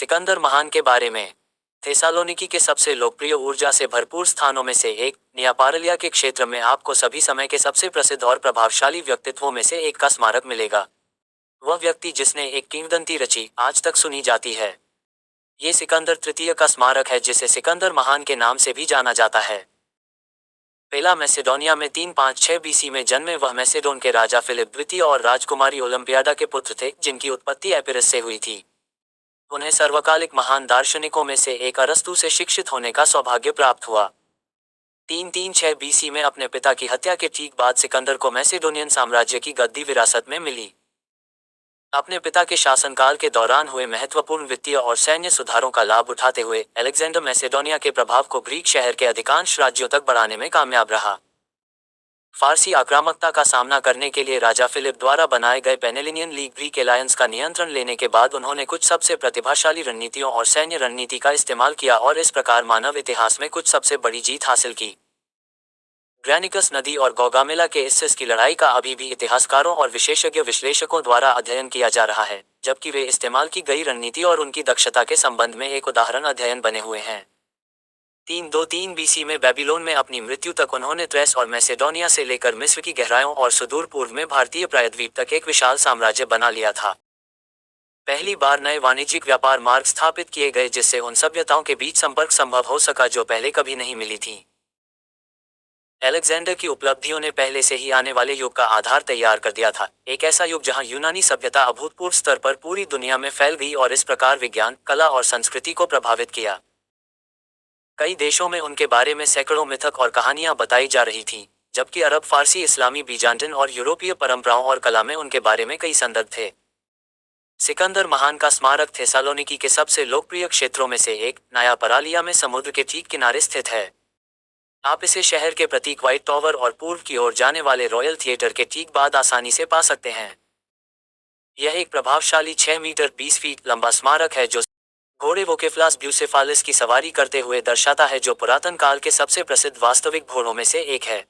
सिकंदर महान के बारे में। थेसालोनिकी के सबसे लोकप्रिय ऊर्जा से भरपूर स्थानों में से एक, नियापारलिया के क्षेत्र में आपको सभी समय के सबसे प्रसिद्ध और प्रभावशाली व्यक्तित्वों में से एक का स्मारक मिलेगा। वह व्यक्ति जिसने एक किंवदंती रची, आज तक सुनी जाती है। ये सिकंदर तृतीय का स्मारक है, जिसे सिकंदर महान के नाम से भी जाना जाता है। पहला मैसेडोनिया में 356 बीसी में जन्मे वह मैसेडोन के राजा फिलिप द्वितीय और राजकुमारी ओलंपियाडा के पुत्र थे, जिनकी उत्पत्ति एपिरस से हुई थी। उन्हें सर्वकालिक महान दार्शनिकों में से एक अरस्तु से शिक्षित होने का सौभाग्य प्राप्त हुआ। 336 बीसी में अपने पिता की हत्या के ठीक बाद सिकंदर को मैसेडोनियन साम्राज्य की गद्दी विरासत में मिली। अपने पिता के शासनकाल के दौरान हुए महत्वपूर्ण वित्तीय और सैन्य सुधारों का लाभ उठाते हुए अलेक्जेंडर मैसेडोनिया के प्रभाव को ग्रीक शहर के अधिकांश राज्यों तक बढ़ाने में कामयाब रहा। फारसी आक्रामकता का सामना करने के लिए राजा फिलिप द्वारा बनाए गए पेनेलिनियन लीग ग्रीक एलायंस का नियंत्रण लेने के बाद उन्होंने कुछ सबसे प्रतिभाशाली रणनीतियों और सैन्य रणनीति का इस्तेमाल किया और इस प्रकार मानव इतिहास में कुछ सबसे बड़ी जीत हासिल की। ग्रैनिकस नदी और गौगामेला के इस्सिस की लड़ाई का अभी भी इतिहासकारों और विशेषज्ञ विश्लेषकों द्वारा अध्ययन किया जा रहा है, जबकि वे इस्तेमाल की गई रणनीति और उनकी दक्षता के संबंध में एक उदाहरण अध्ययन बने हुए हैं। 323 बीसी में बेबीलोन में अपनी मृत्यु तक उन्होंने थ्रेस और मैसेडोनिया से लेकर मिस्र की गहराइयों और सुदूर पूर्व में भारतीय प्रायद्वीप तक एक विशाल साम्राज्य बना लिया था। पहली बार नए वाणिज्यिक व्यापार मार्ग स्थापित किए गए, जिससे उन सभ्यताओं के बीच संपर्क संभव हो सका जो पहले कभी नहीं मिली थी। अलेक्जेंडर की उपलब्धियों ने पहले से ही आने वाले युग का आधार तैयार कर दिया था, एक ऐसा युग जहां यूनानी सभ्यता अभूतपूर्व स्तर पर पूरी दुनिया में फैल गई और इस प्रकार विज्ञान, कला और संस्कृति को प्रभावित किया। कई देशों में उनके बारे में सैकड़ों मिथक और कहानियां बताई जा रही थीं, जबकि अरब, फारसी, इस्लामी, बीजांटिन और यूरोपीय परंपराओं और कला में उनके बारे में कई संदर्भ थे। सिकंदर महान का स्मारक थेसालोनिकी के सबसे लोकप्रिय क्षेत्रों में से एक, नयापरालिया में समुद्र के ठीक किनारे स्थित है। आप इसे शहर के प्रतीक व्हाइट टॉवर और पूर्व की ओर जाने वाले रॉयल थिएटर के ठीक बाद आसानी से पा सकते हैं। यह एक प्रभावशाली 6 मीटर 20 फीट लंबा स्मारक है जो घोड़े वोकेफ्लास ब्यूसेफालिस की सवारी करते हुए दर्शाता है, जो पुरातन काल के सबसे प्रसिद्ध वास्तविक घोड़ों में से एक है।